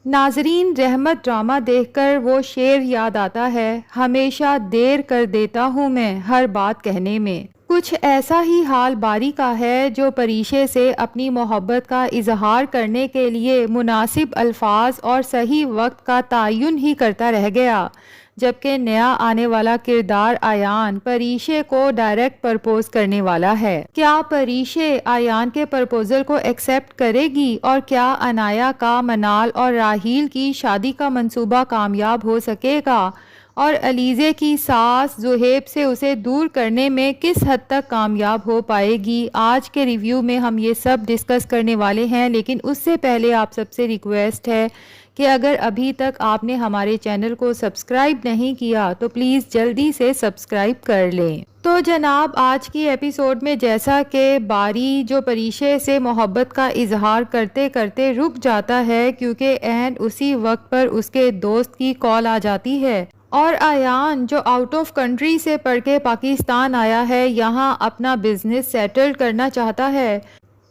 ناظرین، رحمت ڈرامہ دیکھ کر وہ شعر یاد آتا ہے، ہمیشہ دیر کر دیتا ہوں میں ہر بات کہنے میں۔ کچھ ایسا ہی حال باری کا ہے، جو پریشے سے اپنی محبت کا اظہار کرنے کے لیے مناسب الفاظ اور صحیح وقت کا تعین ہی کرتا رہ گیا، جبکہ نیا آنے والا کردار ایان پریشے کو ڈائریکٹ پرپوز کرنے والا ہے۔ کیا پریشے ایان کے پرپوزل کو ایکسیپٹ کرے گی، اور کیا انایا کا منال اور راحیل کی شادی کا منصوبہ کامیاب ہو سکے گا، اور علیزے کی ساس زہیب سے اسے دور کرنے میں کس حد تک کامیاب ہو پائے گی؟ آج کے ریویو میں ہم یہ سب ڈسکس کرنے والے ہیں، لیکن اس سے پہلے آپ سب سے ریکویسٹ ہے کہ اگر ابھی تک آپ نے ہمارے چینل کو سبسکرائب نہیں کیا تو پلیز جلدی سے سبسکرائب کر لیں۔ تو جناب، آج کی ایپیسوڈ میں جیسا کہ باری جو پریشے سے محبت کا اظہار کرتے کرتے رک جاتا ہے، کیونکہ عین اسی وقت پر اس کے دوست کی کال آ جاتی ہے، اور ایان جو آؤٹ آف کنٹری سے پڑھ کے پاکستان آیا ہے، یہاں اپنا بزنس سیٹل کرنا چاہتا ہے،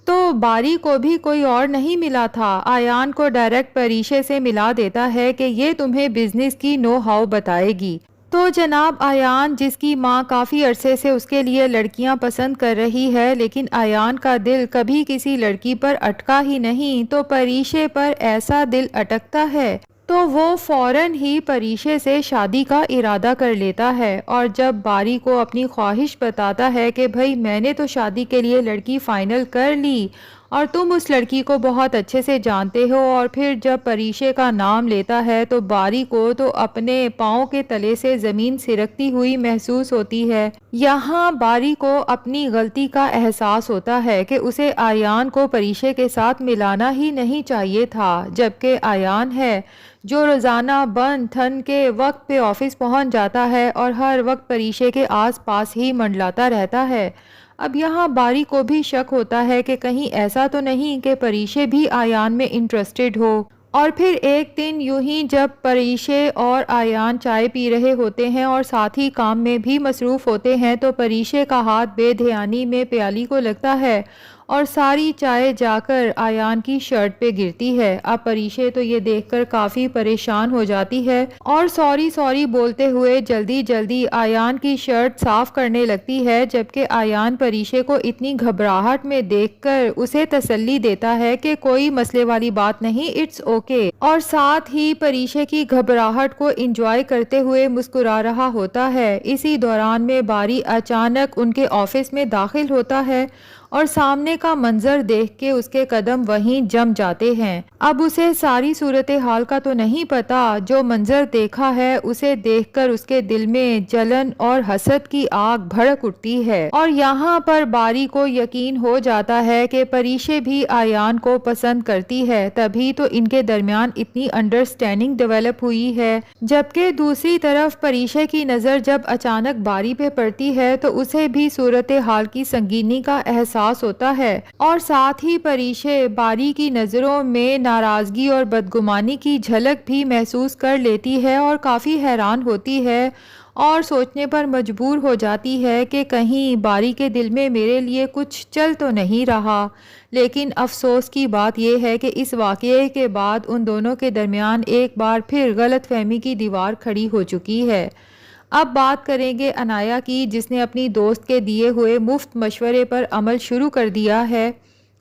تو باری کو بھی کوئی اور نہیں ملا تھا، ایان کو ڈائریکٹ پریشے سے ملا دیتا ہے کہ یہ تمہیں بزنس کی نو ہاؤ بتائے گی۔ تو جناب، ایان جس کی ماں کافی عرصے سے اس کے لیے لڑکیاں پسند کر رہی ہے، لیکن ایان کا دل کبھی کسی لڑکی پر اٹکا ہی نہیں، تو پریشے پر ایسا دل اٹکتا ہے تو وہ فوراً ہی پریشے سے شادی کا ارادہ کر لیتا ہے، اور جب باری کو اپنی خواہش بتاتا ہے کہ بھائی میں نے تو شادی کے لیے لڑکی فائنل کر لی اور تم اس لڑکی کو بہت اچھے سے جانتے ہو، اور پھر جب پریشے کا نام لیتا ہے تو باری کو تو اپنے پاؤں کے تلے سے زمین سرکتی ہوئی محسوس ہوتی ہے۔ یہاں باری کو اپنی غلطی کا احساس ہوتا ہے کہ اسے ایان کو پریشے کے ساتھ ملانا ہی نہیں چاہیے تھا، جبکہ ایان ہے جو روزانہ بن ٹھن کے وقت پہ آفس پہنچ جاتا ہے اور ہر وقت پریشے کے آس پاس ہی منڈلاتا رہتا ہے۔ اب یہاں باری کو بھی شک ہوتا ہے کہ کہیں ایسا تو نہیں کہ پریشے بھی ایان میں انٹرسٹڈ ہو، اور پھر ایک دن یوں ہی جب پریشے اور ایان چائے پی رہے ہوتے ہیں اور ساتھ ہی کام میں بھی مصروف ہوتے ہیں، تو پریشے کا ہاتھ بے دھیانی میں پیالی کو لگتا ہے اور ساری چائے جا کر ایان کی شرٹ پہ گرتی ہے۔ اب پریشے تو یہ دیکھ کر کافی پریشان ہو جاتی ہے اور سوری بولتے ہوئے جلدی جلدی ایان کی شرٹ صاف کرنے لگتی ہے، جبکہ ایان پریشے کو اتنی گھبراہٹ میں دیکھ کر اسے تسلی دیتا ہے کہ کوئی مسئلے والی بات نہیں، اٹس اوکے، اور ساتھ ہی پریشے کی گھبراہٹ کو انجوائے کرتے ہوئے مسکرا رہا ہوتا ہے۔ اسی دوران میں باری اچانک ان کے آفس میں داخل ہوتا ہے اور سامنے کا منظر دیکھ کے اس کے قدم وہیں جم جاتے ہیں۔ اب اسے ساری صورتحال کا تو نہیں پتا، جو منظر دیکھا ہے اسے دیکھ کر اس کے دل میں جلن اور حسد کی آگ بھڑک اٹھتی ہے، اور یہاں پر باری کو یقین ہو جاتا ہے کہ پریشے بھی ایان کو پسند کرتی ہے، تبھی تو ان کے درمیان اتنی انڈرسٹینڈنگ ڈیولپ ہوئی ہے۔ جبکہ دوسری طرف پریشے کی نظر جب اچانک باری پہ پڑتی ہے تو اسے بھی صورتحال کی سنگینی کا احساس ہوتا ہے، اور ساتھ ہی پریشے باری کی نظروں میں ناراضگی اور بدگمانی کی جھلک بھی محسوس کر لیتی ہے اور کافی حیران ہوتی ہے اور سوچنے پر مجبور ہو جاتی ہے کہ کہیں باری کے دل میں میرے لیے کچھ چل تو نہیں رہا۔ لیکن افسوس کی بات یہ ہے کہ اس واقعے کے بعد ان دونوں کے درمیان ایک بار پھر غلط فہمی کی دیوار کھڑی ہو چکی ہے۔ اب بات کریں گے انایا کی، جس نے اپنی دوست کے دیے ہوئے مفت مشورے پر عمل شروع کر دیا ہے۔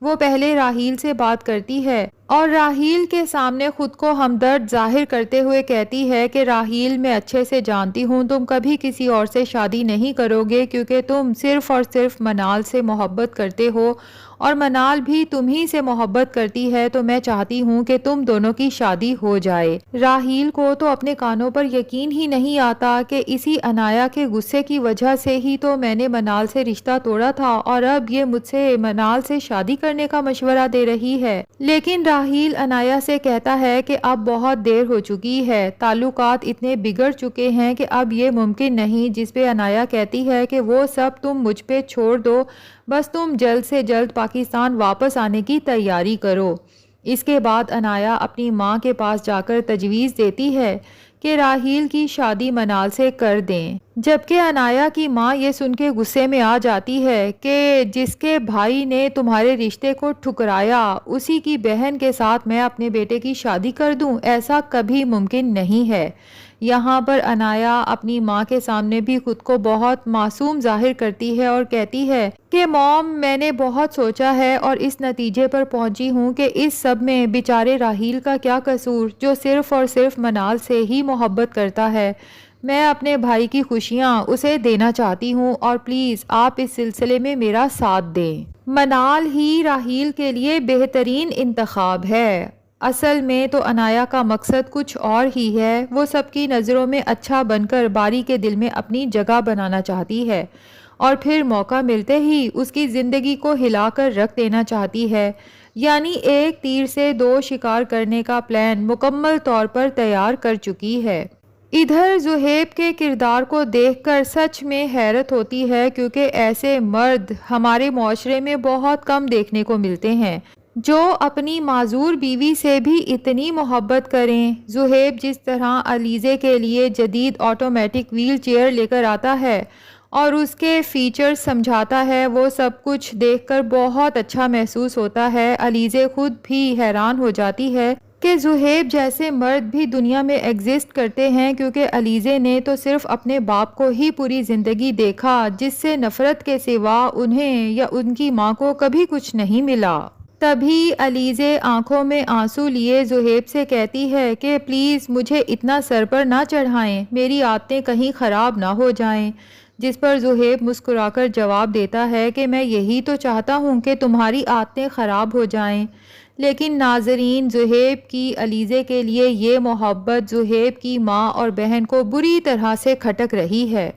وہ پہلے راحیل سے بات کرتی ہے اور راحیل کے سامنے خود کو ہمدرد ظاہر کرتے ہوئے کہتی ہے کہ راحیل، میں اچھے سے جانتی ہوں تم کبھی کسی اور سے شادی نہیں کرو گے، کیونکہ تم صرف اور صرف منال سے محبت کرتے ہو، اور منال بھی تمہیں سے محبت کرتی ہے، تو میں چاہتی ہوں کہ تم دونوں کی شادی ہو جائے۔ راحیل کو تو اپنے کانوں پر یقین ہی نہیں آتا کہ اسی انایا کے غصے کی وجہ سے ہی تو میں نے منال سے رشتہ توڑا تھا، اور اب یہ مجھ سے منال سے شادی کرنے کا مشورہ دے رہی ہے۔ لیکن راحیل انایا سے کہتا ہے کہ اب بہت دیر ہو چکی ہے، تعلقات اتنے بگڑ چکے ہیں کہ اب یہ ممکن نہیں، جس پہ انایا کہتی ہے کہ وہ سب تم مجھ پہ چھوڑ دو، بس تم جلد سے جلد پاکستان واپس آنے کی تیاری کرو۔ اس کے بعد انایا اپنی ماں کے پاس جا کر تجویز دیتی ہے کہ راحیل کی شادی منال سے کر دیں۔ جبکہ عنایا کی ماں یہ سن کے غصے میں آ جاتی ہے کہ جس کے بھائی نے تمہارے رشتے کو ٹھکرایا اسی کی بہن کے ساتھ میں اپنے بیٹے کی شادی کر دوں، ایسا کبھی ممکن نہیں ہے۔ یہاں پر عنایا اپنی ماں کے سامنے بھی خود کو بہت معصوم ظاہر کرتی ہے اور کہتی ہے کہ موم، میں نے بہت سوچا ہے اور اس نتیجے پر پہنچی ہوں کہ اس سب میں بیچارے راحیل کا کیا قصور، جو صرف اور صرف منال سے ہی محبت کرتا ہے۔ میں اپنے بھائی کی خوشیاں اسے دینا چاہتی ہوں اور پلیز آپ اس سلسلے میں میرا ساتھ دیں۔ منال ہی راحیل کے لیے بہترین انتخاب ہے۔ اصل میں تو عنایا کا مقصد کچھ اور ہی ہے، وہ سب کی نظروں میں اچھا بن کر باری کے دل میں اپنی جگہ بنانا چاہتی ہے اور پھر موقع ملتے ہی اس کی زندگی کو ہلا کر رکھ دینا چاہتی ہے، یعنی ایک تیر سے دو شکار کرنے کا پلان مکمل طور پر تیار کر چکی ہے۔ ادھر زہیب کے کردار کو دیکھ کر سچ میں حیرت ہوتی ہے، کیونکہ ایسے مرد ہمارے معاشرے میں بہت کم دیکھنے کو ملتے ہیں جو اپنی معذور بیوی سے بھی اتنی محبت کریں۔ زہیب جس طرح علیزے کے لیے جدید آٹومیٹک ویل چیئر لے کر آتا ہے اور اس کے فیچرز سمجھاتا ہے، وہ سب کچھ دیکھ کر بہت اچھا محسوس ہوتا ہے۔ علیزے خود بھی حیران ہو جاتی ہے کہ زہیب جیسے مرد بھی دنیا میں ایگزسٹ کرتے ہیں، کیونکہ علیزے نے تو صرف اپنے باپ کو ہی پوری زندگی دیکھا جس سے نفرت کے سوا انہیں یا ان کی ماں کو کبھی کچھ نہیں ملا۔ تبھی علیزے آنکھوں میں آنسو لیے زہیب سے کہتی ہے کہ پلیز مجھے اتنا سر پر نہ چڑھائیں، میری عادتیں کہیں خراب نہ ہو جائیں، جس پر زہیب مسکرا کر جواب دیتا ہے کہ میں یہی تو چاہتا ہوں کہ تمہاری عادتیں خراب ہو جائیں۔ لیکن ناظرین، زہیب کی علیزے کے لیے یہ محبت زہیب کی ماں اور بہن کو بری طرح سے کھٹک رہی ہے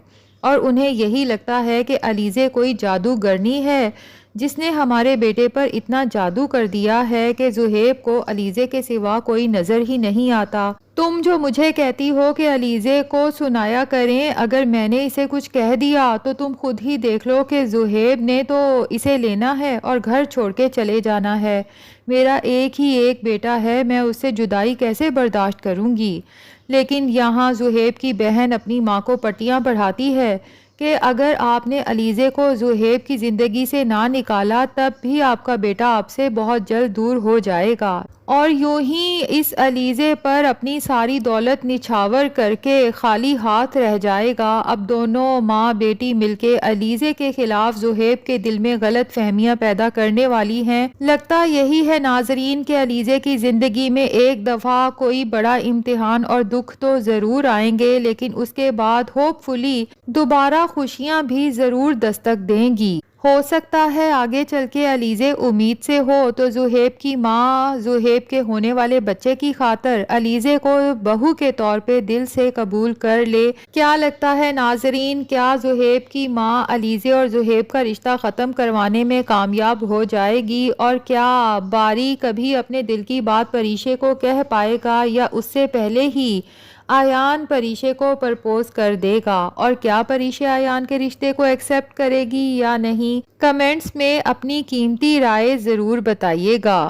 اور انہیں یہی لگتا ہے کہ علیزے کوئی جادوگرنی ہے جس نے ہمارے بیٹے پر اتنا جادو کر دیا ہے کہ زہیب کو علیزے کے سوا کوئی نظر ہی نہیں آتا۔ تم جو مجھے کہتی ہو کہ علیزے کو سنایا کریں، اگر میں نے اسے کچھ کہہ دیا تو تم خود ہی دیکھ لو کہ زہیب نے تو اسے لینا ہے اور گھر چھوڑ کے چلے جانا ہے۔ میرا ایک ہی ایک بیٹا ہے، میں اس سے جدائی کیسے برداشت کروں گی؟ لیکن یہاں زہیب کی بہن اپنی ماں کو پٹیاں پڑھاتی ہے کہ اگر آپ نے علیزے کو زہیب کی زندگی سے نہ نکالا تب بھی آپ کا بیٹا آپ سے بہت جلد دور ہو جائے گا، اور یوں ہی اس علیزے پر اپنی ساری دولت نچھاور کر کے خالی ہاتھ رہ جائے گا۔ اب دونوں ماں بیٹی مل کے علیزے کے خلاف زہیب کے دل میں غلط فہمیاں پیدا کرنے والی ہیں۔ لگتا یہی ہے ناظرین کہ علیزے کی زندگی میں ایک دفعہ کوئی بڑا امتحان اور دکھ تو ضرور آئیں گے، لیکن اس کے بعد ہوپ فلی دوبارہ خوشیاں بھی ضرور دستک دیں گی۔ ہو سکتا ہے آگے چل کے علیزے امید سے ہو تو زہیب کی ماں زہیب کے ہونے والے بچے کی خاطر علیزے کو بہو کے طور پہ دل سے قبول کر لے۔ کیا لگتا ہے ناظرین، کیا زہیب کی ماں علیزے اور زہیب کا رشتہ ختم کروانے میں کامیاب ہو جائے گی؟ اور کیا باری کبھی اپنے دل کی بات پریشے کو کہہ پائے گا یا اس سے پہلے ہی آیان پریشے کو پرپوز کر دے گا؟ اور کیا پریشے آیان کے رشتے کو ایکسپٹ کرے گی یا نہیں؟ کمنٹس میں اپنی قیمتی رائے ضرور بتائیے گا۔